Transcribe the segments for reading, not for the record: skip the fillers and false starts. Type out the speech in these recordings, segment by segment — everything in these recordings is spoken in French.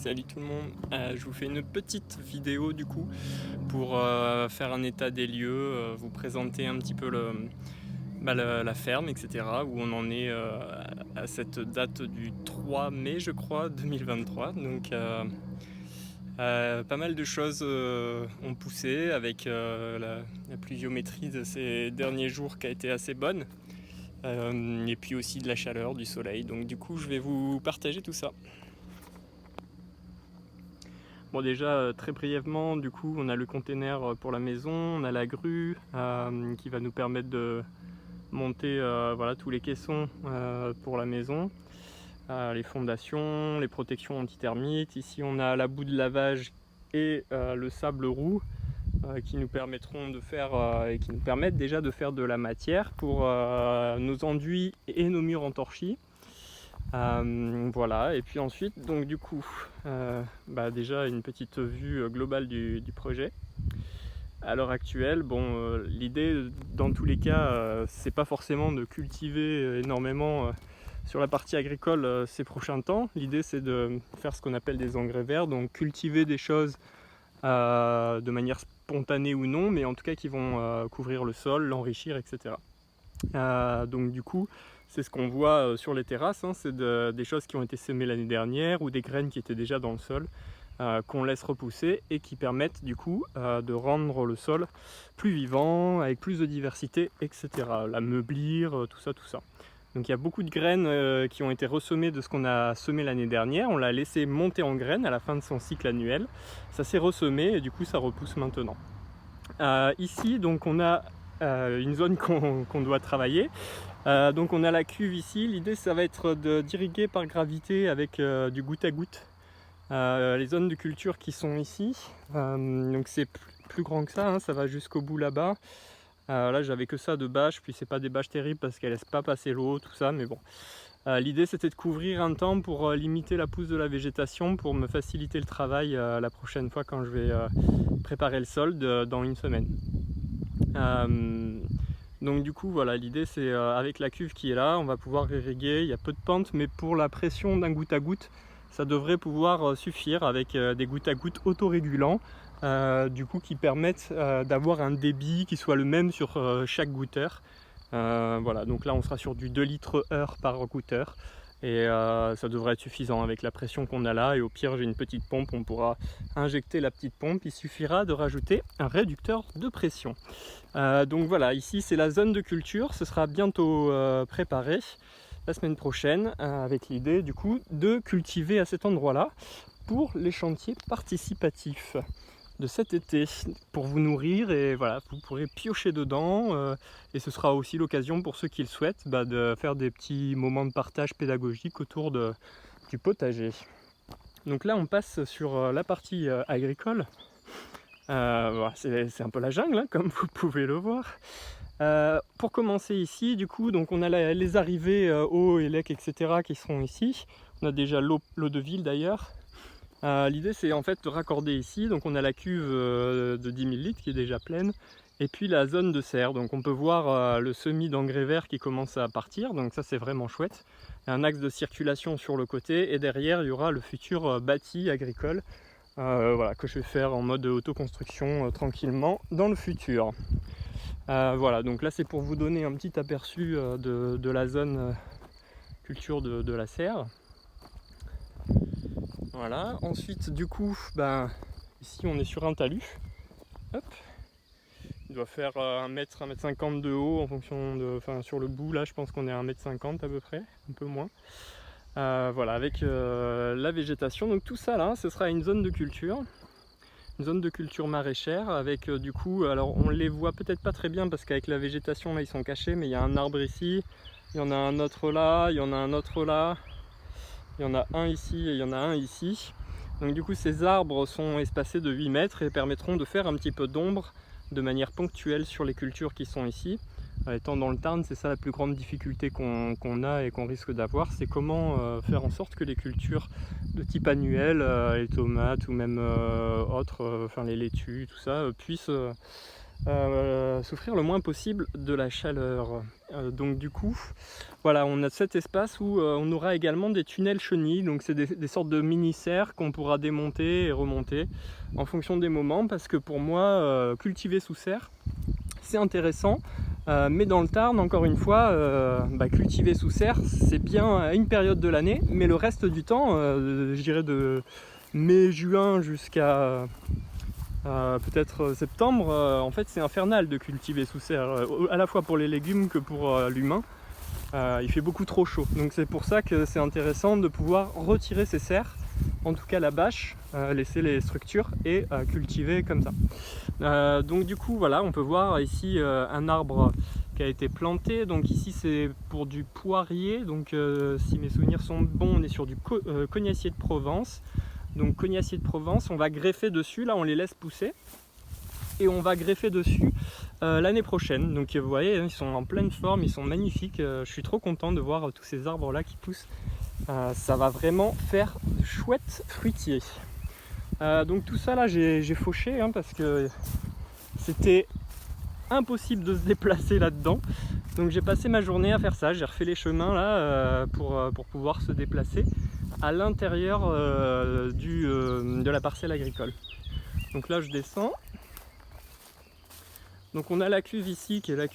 Salut tout le monde, je vous fais une petite vidéo du coup pour faire un état des lieux, vous présenter un petit peu la ferme, etc. Où on en est à cette date du 3 mai je crois 2023. Donc pas mal de choses ont poussé avec la pluviométrie de ces derniers jours qui a été assez bonne. Et puis aussi de la chaleur, du soleil. Donc du coup je vais vous partager tout ça. Bon déjà très brièvement, du coup on a le container pour la maison, on a la grue qui va nous permettre de monter voilà, tous les caissons pour la maison, les fondations, les protections anti-termites. Ici on a la boue de lavage et le sable roux qui nous permettront de faire et qui nous permettent déjà de faire de la matière pour nos enduits et nos murs en torchis. Voilà, et puis ensuite, donc du coup, déjà une petite vue globale du projet. À l'heure actuelle, bon, l'idée dans tous les cas, c'est pas forcément de cultiver énormément sur la partie agricole ces prochains temps. L'idée c'est de faire ce qu'on appelle des engrais verts, donc cultiver des choses de manière spontanée ou non, mais en tout cas qui vont couvrir le sol, l'enrichir, etc. Donc du coup, c'est ce qu'on voit sur les terrasses, hein, c'est des choses qui ont été semées l'année dernière ou des graines qui étaient déjà dans le sol, qu'on laisse repousser et qui permettent du coup de rendre le sol plus vivant, avec plus de diversité, etc. La meublir, tout ça, tout ça. Donc il y a beaucoup de graines qui ont été ressemées de ce qu'on a semé l'année dernière. On l'a laissé monter en graines à la fin de son cycle annuel. Ça s'est ressemé et du coup ça repousse maintenant. Ici, donc on a une zone qu'on doit travailler. Donc on a la cuve ici. L'idée ça va être d'irriguer par gravité avec du goutte à goutte les zones de culture qui sont ici. Donc c'est plus grand que ça, hein, ça va jusqu'au bout là-bas. Là j'avais que ça de bâches, puis c'est pas des bâches terribles parce qu'elles laissent pas passer l'eau, tout ça, mais bon. L'idée c'était de couvrir un temps pour limiter la pousse de la végétation, pour me faciliter le travail la prochaine fois quand je vais préparer le sol dans une semaine. Donc du coup voilà, l'idée c'est avec la cuve qui est là, on va pouvoir irriguer. Il y a peu de pente, mais pour la pression d'un goutte à goutte, ça devrait pouvoir suffire avec des gouttes à gouttes autorégulants, du coup qui permettent d'avoir un débit qui soit le même sur chaque goutteur. Voilà, donc là on sera sur du 2 litres heure par goutteur. Et ça devrait être suffisant avec la pression qu'on a là, et au pire j'ai une petite pompe, on pourra injecter la petite pompe, il suffira de rajouter un réducteur de pression. Donc voilà, ici c'est la zone de culture, ce sera bientôt préparé la semaine prochaine, avec l'idée du coup de cultiver à cet endroit là pour les chantiers participatifs de cet été, pour vous nourrir, et voilà, vous pourrez piocher dedans et ce sera aussi l'occasion pour ceux qui le souhaitent de faire des petits moments de partage pédagogique autour du potager. Donc là on passe sur la partie agricole. Voilà, c'est un peu la jungle, hein, comme vous pouvez le voir. Pour commencer ici, du coup, donc on a les arrivées eau et lec, etc. qui seront ici. On a déjà l'eau de ville d'ailleurs. L'idée c'est en fait de raccorder ici, donc on a la cuve de 10 000 litres qui est déjà pleine, et puis la zone de serre. Donc on peut voir le semis d'engrais vert qui commence à partir, donc ça c'est vraiment chouette. Il y a un axe de circulation sur le côté, et derrière il y aura le futur bâti agricole, voilà, que je vais faire en mode autoconstruction tranquillement dans le futur. Voilà, donc là c'est pour vous donner un petit aperçu de la zone culture de la serre. Voilà, ensuite du coup, ici on est sur un talus. Hop. Il doit faire 1 m de haut en fonction de. Enfin sur le bout là je pense qu'on est à 1 m à peu près, un peu moins. Voilà, avec la végétation. Donc tout ça là, ce sera une zone de culture. Une zone de culture maraîchère avec du coup, alors on les voit peut-être pas très bien parce qu'avec la végétation là ils sont cachés, mais il y a un arbre ici, il y en a un autre là, il y en a un autre là. Il y en a un ici et il y en a un ici. Donc du coup ces arbres sont espacés de 8 mètres et permettront de faire un petit peu d'ombre de manière ponctuelle sur les cultures qui sont ici. Étant dans le Tarn, c'est ça la plus grande difficulté qu'on a et qu'on risque d'avoir, c'est comment faire en sorte que les cultures de type annuel, les tomates ou même autres, enfin les laitues, tout ça, puissent souffrir le moins possible de la chaleur. Donc du coup, voilà, on a cet espace où on aura également des tunnels chenilles, donc c'est des sortes de mini-serres qu'on pourra démonter et remonter en fonction des moments, parce que pour moi, cultiver sous serre, c'est intéressant, mais dans le Tarn, encore une fois, cultiver sous serre, c'est bien à une période de l'année, mais le reste du temps, je dirais de mai-juin jusqu'à peut-être septembre, en fait c'est infernal de cultiver sous serre, à la fois pour les légumes que pour l'humain. Il fait beaucoup trop chaud, donc c'est pour ça que c'est intéressant de pouvoir retirer ces serres, en tout cas la bâche, laisser les structures et cultiver comme ça. Donc du coup voilà, on peut voir ici un arbre qui a été planté, donc ici c'est pour du poirier, donc si mes souvenirs sont bons, on est sur du cognacier de Provence. Donc cognacier de Provence, on va greffer dessus, là on les laisse pousser et on va greffer dessus l'année prochaine. Donc vous voyez, ils sont en pleine forme, ils sont magnifiques, je suis trop content de voir tous ces arbres là qui poussent. Ça va vraiment faire de chouettes fruitiers. Donc tout ça là j'ai fauché parce que c'était impossible de se déplacer là-dedans. Donc j'ai passé ma journée à faire ça, j'ai refait les chemins là pour pouvoir se déplacer à l'intérieur de la parcelle agricole. Donc là je descends. Donc on a la cuve ici qui est la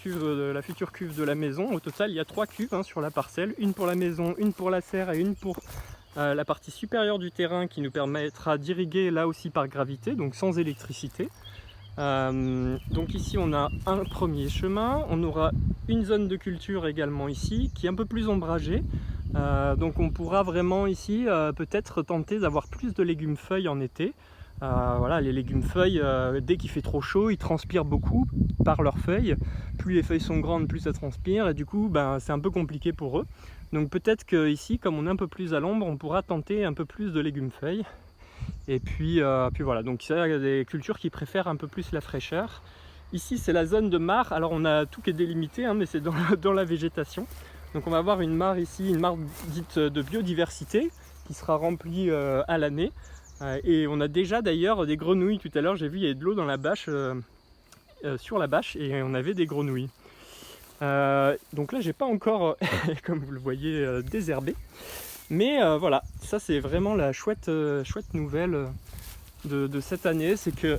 future cuve de la maison. Au total il y a 3 cuves sur la parcelle, une pour la maison, une pour la serre et une pour la partie supérieure du terrain qui nous permettra d'irriguer là aussi par gravité, donc sans électricité. Donc ici on a un premier chemin, on aura une zone de culture également ici qui est un peu plus ombragée. Donc on pourra vraiment ici peut-être tenter d'avoir plus de légumes feuilles en été. Voilà, les légumes feuilles, dès qu'il fait trop chaud, ils transpirent beaucoup par leurs feuilles. Plus les feuilles sont grandes, plus ça transpire et du coup c'est un peu compliqué pour eux. Donc peut-être qu'ici, comme on est un peu plus à l'ombre, on pourra tenter un peu plus de légumes feuilles. Et puis voilà, donc il y a des cultures qui préfèrent un peu plus la fraîcheur. Ici c'est la zone de mare, alors on a tout qui est délimité, mais c'est dans la végétation. Donc on va avoir une mare ici, une mare dite de biodiversité, qui sera remplie à l'année. Et on a déjà d'ailleurs des grenouilles, tout à l'heure j'ai vu il y avait de l'eau dans la bâche, sur la bâche, et on avait des grenouilles. Donc là j'ai pas encore, comme vous le voyez, désherbé. Mais voilà, ça c'est vraiment la chouette nouvelle de cette année, c'est que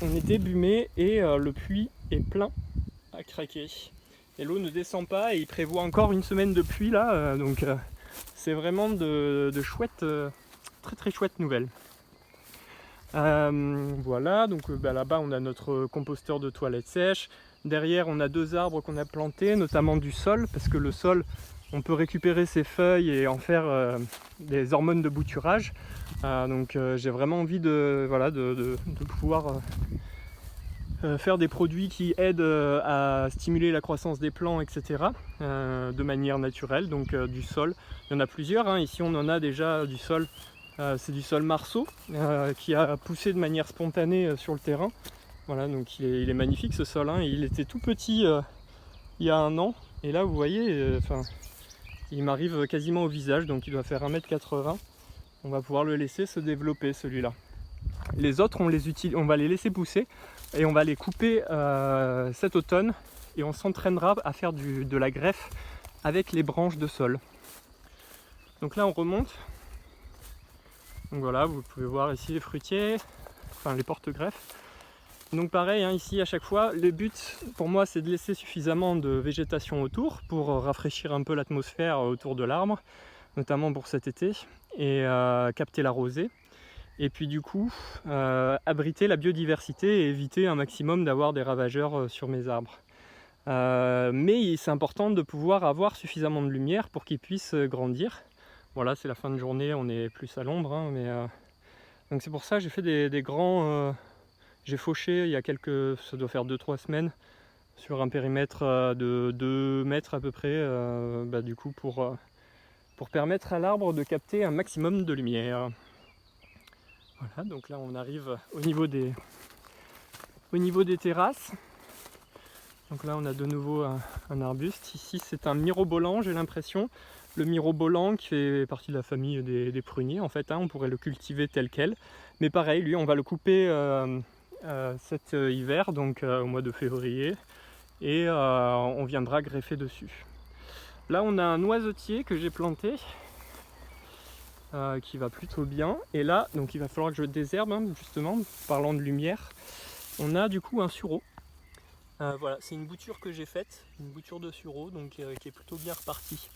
on est début mai et le puits est plein à craquer. Et l'eau ne descend pas et il prévoit encore une semaine de pluie là, donc c'est vraiment de chouettes, très très chouettes nouvelles. Voilà, donc là-bas on a notre composteur de toilettes sèches. Derrière on a 2 arbres qu'on a plantés, notamment du sol, parce que le sol, on peut récupérer ses feuilles et en faire des hormones de bouturage. Donc j'ai vraiment envie de pouvoir faire des produits qui aident à stimuler la croissance des plants, etc. De manière naturelle, donc du sol. Il y en a plusieurs, ici on en a déjà du sol. C'est du sol marceau qui a poussé de manière spontanée sur le terrain. Voilà, donc il est magnifique ce sol. Il était tout petit il y a 1 an. Et là vous voyez, il m'arrive quasiment au visage, donc il doit faire 1,80 m. On va pouvoir le laisser se développer celui-là. Les autres, on va les laisser pousser et on va les couper cet automne. Et on s'entraînera à faire de la greffe avec les branches de sol. Donc là on remonte. Donc voilà, vous pouvez voir ici les fruitiers, enfin les porte-greffes. Donc pareil, ici à chaque fois, le but pour moi c'est de laisser suffisamment de végétation autour pour rafraîchir un peu l'atmosphère autour de l'arbre, notamment pour cet été, et capter la rosée. Et puis du coup, abriter la biodiversité et éviter un maximum d'avoir des ravageurs sur mes arbres. Mais c'est important de pouvoir avoir suffisamment de lumière pour qu'ils puissent grandir. Voilà, c'est la fin de journée, on est plus à l'ombre, donc c'est pour ça que j'ai fait des grands... J'ai fauché il y a ça doit faire 2-3 semaines, sur un périmètre de 2 mètres à peu près, du coup pour permettre à l'arbre de capter un maximum de lumière. Voilà, donc là on arrive au niveau des terrasses. Donc là on a de nouveau un arbuste. Ici c'est un mirobolant, j'ai l'impression. Le mirobolant qui fait partie de la famille des pruniers en fait, on pourrait le cultiver tel quel. Mais pareil, lui on va le couper cet hiver, donc au mois de février, et on viendra greffer dessus. Là on a un noisetier que j'ai planté qui va plutôt bien, et là donc il va falloir que je désherbe, hein, justement, parlant de lumière. On a du coup un sureau. Voilà, c'est une bouture que j'ai faite, une bouture de sureau, donc qui est plutôt bien repartie.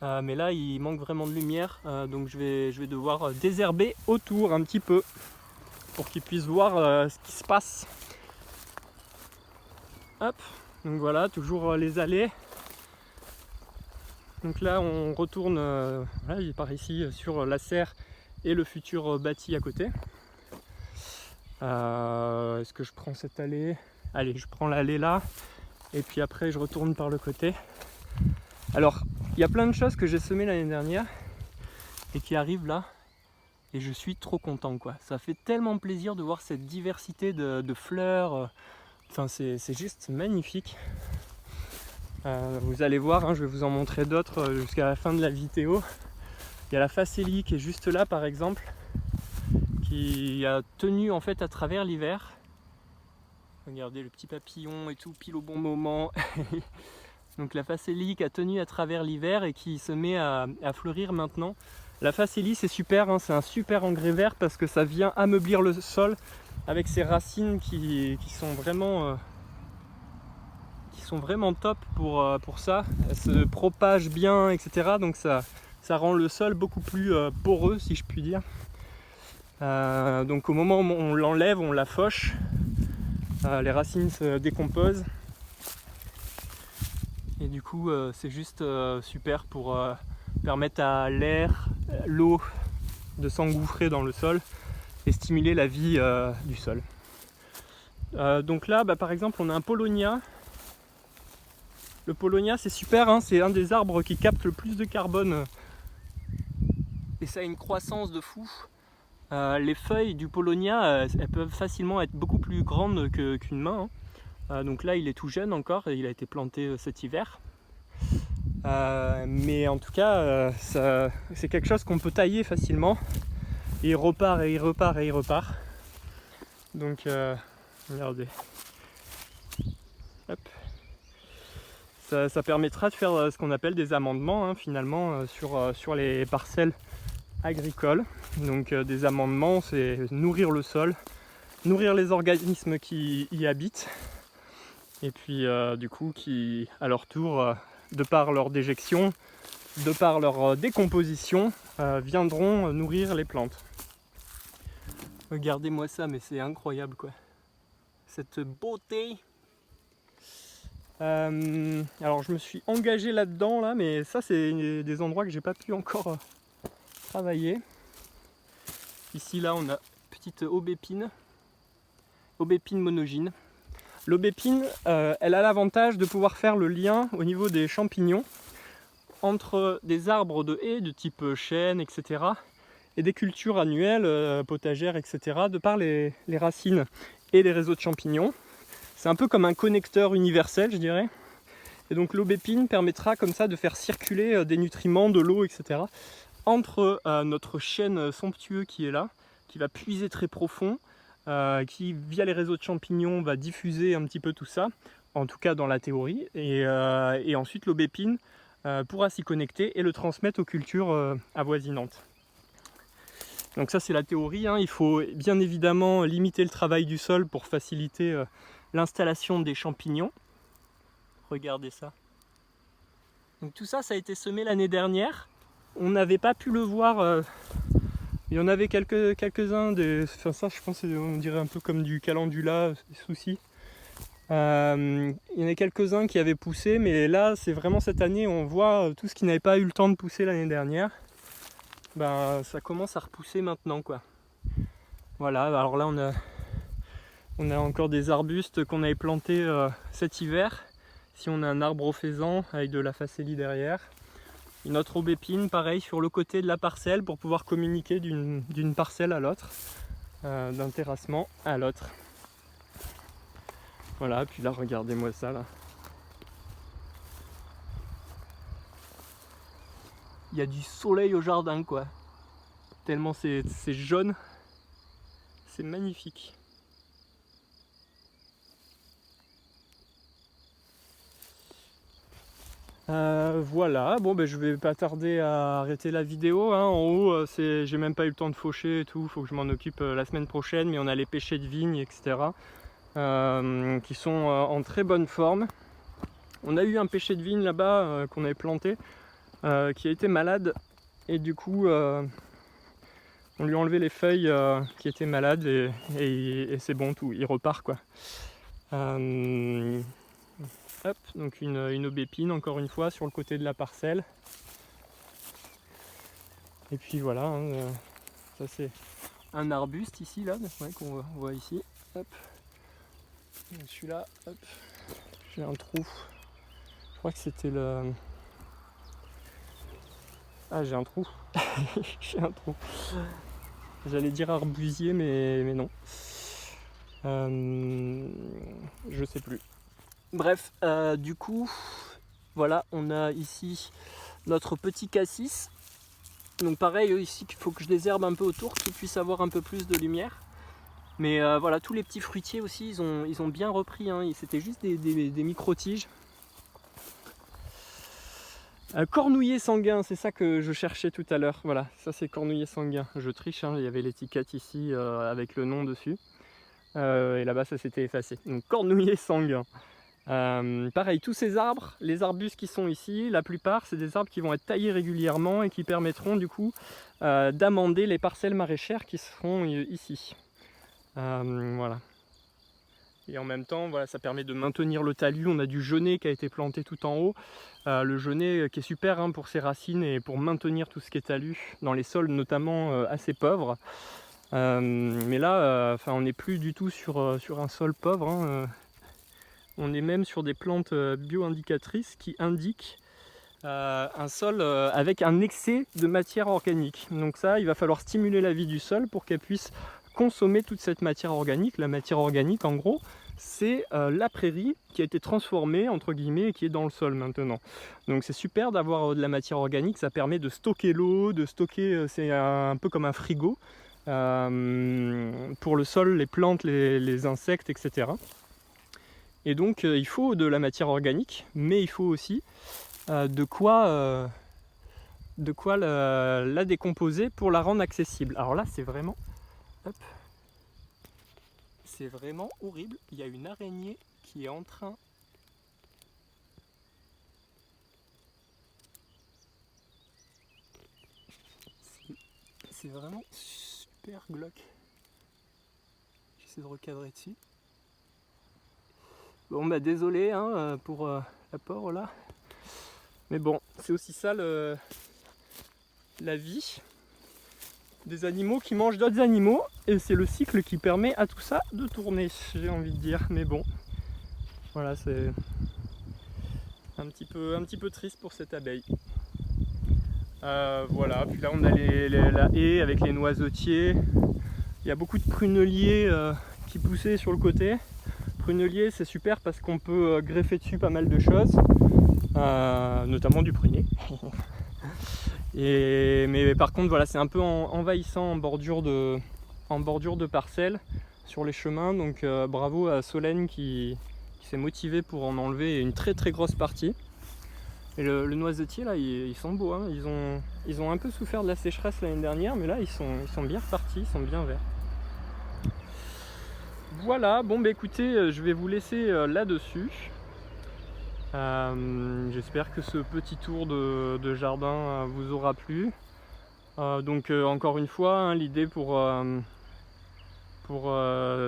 Mais là il manque vraiment de lumière, donc je vais devoir désherber autour un petit peu pour qu'ils puissent voir ce qui se passe. Hop, donc voilà, toujours les allées. Donc là on retourne voilà, par ici sur la serre et le futur bâti à côté. Est-ce que je prends cette allée? Allez, je prends l'allée là, et puis après je retourne par le côté. Alors, il y a plein de choses que j'ai semées l'année dernière et qui arrivent là, et je suis trop content, quoi. Ça fait tellement plaisir de voir cette diversité de fleurs. Enfin, c'est juste magnifique. Vous allez voir, hein, je vais vous en montrer d'autres jusqu'à la fin de la vidéo. Il y a la facélie qui est juste là, par exemple, qui a tenu en fait à travers l'hiver. Regardez le petit papillon et tout, pile au bon moment. Donc la facélie qui a tenu à travers l'hiver et qui se met à fleurir maintenant. La facélie c'est super, hein, c'est un super engrais vert parce que ça vient ameublir le sol avec ses racines qui sont vraiment top pour ça. Elles se propagent bien, etc. Donc ça rend le sol beaucoup plus poreux, si je puis dire. Donc au moment où on l'enlève, on la fauche, les racines se décomposent. Et du coup c'est juste super pour permettre à l'air, l'eau de s'engouffrer dans le sol et stimuler la vie du sol. Donc là par exemple on a un Paulownia. Le Paulownia c'est super, hein, c'est un des arbres qui capte le plus de carbone et ça a une croissance de fou. Les feuilles du Paulownia elles peuvent facilement être beaucoup plus grandes qu'une main, hein. Donc là il est tout jeune encore et il a été planté cet hiver. Mais en tout cas c'est quelque chose qu'on peut tailler facilement et il repart et il repart et il repart. Donc regardez, hop. Ça permettra de faire ce qu'on appelle des amendements, hein, finalement sur les parcelles agricoles. Donc des amendements, c'est nourrir le sol, nourrir les organismes qui y habitent, et puis du coup qui à leur tour de par leur déjection, de par leur décomposition, viendront nourrir les plantes. Regardez-moi ça, mais c'est incroyable, quoi. Cette beauté. Alors je me suis engagé là-dedans, là, mais ça c'est des endroits que j'ai pas pu encore travailler. Ici, là, on a petite aubépine monogyne. L'aubépine, elle a l'avantage de pouvoir faire le lien au niveau des champignons entre des arbres de haies de type chêne, etc. et des cultures annuelles, potagères, etc. de par les racines et les réseaux de champignons. C'est un peu comme un connecteur universel, je dirais. Et donc l'aubépine permettra comme ça de faire circuler des nutriments, de l'eau, etc. entre notre chêne somptueux qui est là, qui va puiser très profond, qui via les réseaux de champignons va diffuser un petit peu tout ça, en tout cas dans la théorie, et ensuite l'aubépine pourra s'y connecter et le transmettre aux cultures avoisinantes. Donc ça c'est la théorie, hein. Il faut bien évidemment limiter le travail du sol pour faciliter l'installation des champignons. Regardez ça. Donc tout ça, ça a été semé l'année dernière. On n'avait pas pu le voir. Il y en avait quelques-uns. Enfin ça, je pense, on dirait un peu comme du calendula, des soucis. Il y en a quelques-uns qui avaient poussé, mais là, c'est vraiment cette année, on voit tout ce qui n'avait pas eu le temps de pousser l'année dernière. Ça commence à repousser maintenant, quoi. Voilà. Alors là, on a encore des arbustes qu'on avait plantés cet hiver. Si on a un arbre au faisan avec de la facélie derrière. Une autre aubépine, pareil, sur le côté de la parcelle pour pouvoir communiquer d'une parcelle à l'autre, d'un terrassement à l'autre. Voilà, puis là, regardez-moi ça, là. Il y a du soleil au jardin, quoi. Tellement c'est jaune. C'est magnifique. Voilà, bon je vais pas tarder à arrêter la vidéo, hein. En haut j'ai même pas eu le temps de faucher et tout, faut que je m'en occupe la semaine prochaine, mais on a les pêchers de vigne, etc. Qui sont en très bonne forme. On a eu un pêcher de vigne là-bas qu'on avait planté, qui a été malade, et du coup on lui a enlevé les feuilles qui étaient malades, et c'est bon, tout, il repart quoi. Hop, donc une aubépine encore une fois sur le côté de la parcelle. Et puis voilà, hein, ça c'est un arbuste ici là, ouais, qu'on voit ici. Hop. Celui-là, hop, j'ai un trou. Je crois que c'était le. Ah, j'ai un trou. J'ai un trou. J'allais dire arbusier, mais non. Je sais plus. Bref, du coup, voilà, on a ici notre petit cassis. Donc pareil, ici, il faut que je désherbe un peu autour, qu'ils puissent avoir un peu plus de lumière. Mais voilà, tous les petits fruitiers aussi, ils ont bien repris, hein. C'était juste des micro-tiges. Cornouiller sanguin, c'est ça que je cherchais tout à l'heure. Voilà, ça c'est cornouiller sanguin. Je triche, hein, il y avait l'étiquette ici avec le nom dessus. Et là-bas, ça s'était effacé. Donc cornouiller sanguin. Pareil, tous ces arbres, les arbustes qui sont ici, la plupart, c'est des arbres qui vont être taillés régulièrement et qui permettront du coup d'amender les parcelles maraîchères qui seront ici. Voilà. Et en même temps, voilà, ça permet de maintenir le talus. On a du genêt qui a été planté tout en haut. Le genêt qui est super, hein, pour ses racines et pour maintenir tout ce qui est talus dans les sols notamment assez pauvres. Mais là, on n'est plus du tout sur un sol pauvre, hein. On est même sur des plantes bio-indicatrices qui indiquent un sol avec un excès de matière organique. Donc ça, il va falloir stimuler la vie du sol pour qu'elle puisse consommer toute cette matière organique. La matière organique, en gros, c'est la prairie qui a été transformée, entre guillemets, et qui est dans le sol maintenant. Donc c'est super d'avoir de la matière organique, ça permet de stocker l'eau, de stocker, c'est un peu comme un frigo pour le sol, les plantes, les insectes, etc. Et donc il faut de la matière organique, mais il faut aussi de quoi la décomposer pour la rendre accessible. Alors là, c'est vraiment... Hop. C'est vraiment horrible. Il y a une araignée qui est en train... C'est vraiment super glauque. J'essaie de recadrer dessus. Bon bah désolé, hein, pour l'apport là. Mais bon, c'est aussi ça la vie des animaux qui mangent d'autres animaux, et c'est le cycle qui permet à tout ça de tourner, j'ai envie de dire. Mais bon, voilà, c'est un petit peu triste pour cette abeille. Voilà, puis là on a la haie avec les noisetiers. Il y a beaucoup de pruneliers qui poussaient sur le côté. Prunelier, c'est super parce qu'on peut greffer dessus pas mal de choses, notamment du prunier. Mais par contre, voilà, c'est un peu envahissant en bordure de parcelles sur les chemins. Donc bravo à Solène qui s'est motivée pour en enlever une très très grosse partie. Et le noisetier là, ils sont beaux, hein. Ils ont un peu souffert de la sécheresse l'année dernière, mais là ils sont bien repartis, ils sont bien verts. Voilà, bon bah écoutez, je vais vous laisser là-dessus. J'espère que ce petit tour de jardin vous aura plu. Donc encore une fois, hein, l'idée pour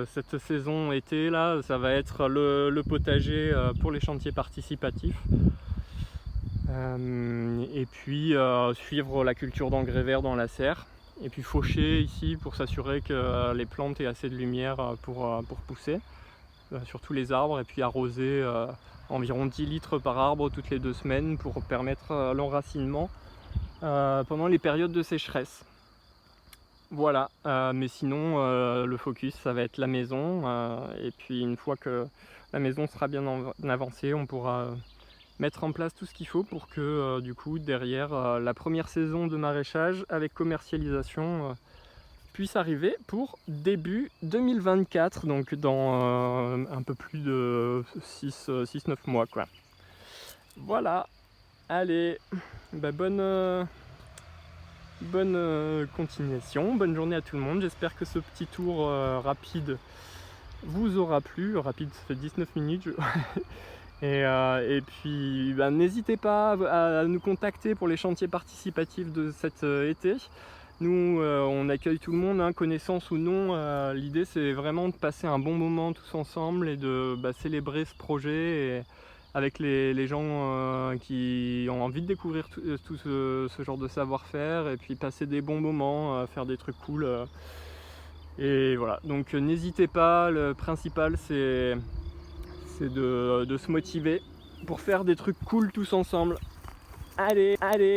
cette saison été là, ça va être le potager pour les chantiers participatifs. Et puis suivre la culture d'engrais verts dans la serre. Et puis faucher ici pour s'assurer que les plantes aient assez de lumière pour pousser, sur tous les arbres, et puis arroser environ 10 litres par arbre toutes les 2 semaines pour permettre l'enracinement pendant les périodes de sécheresse. Voilà, mais sinon le focus ça va être la maison, et puis une fois que la maison sera bien avancée, on pourra mettre en place tout ce qu'il faut pour que du coup derrière la première saison de maraîchage avec commercialisation puisse arriver pour début 2024, donc dans un peu plus de 6-9 mois quoi. Voilà. Allez, bonne continuation, bonne journée à tout le monde. J'espère que ce petit tour rapide vous aura plu. Rapide, ça fait 19 minutes. Et puis n'hésitez pas à nous contacter pour les chantiers participatifs de cet été. Nous on accueille tout le monde, hein, connaissance ou non. L'idée c'est vraiment de passer un bon moment tous ensemble et de célébrer ce projet avec les gens qui ont envie de découvrir tout ce genre de savoir-faire, et puis passer des bons moments, faire des trucs cool. Et voilà, donc n'hésitez pas, le principal c'est de se motiver pour faire des trucs cool tous ensemble. Allez, allez!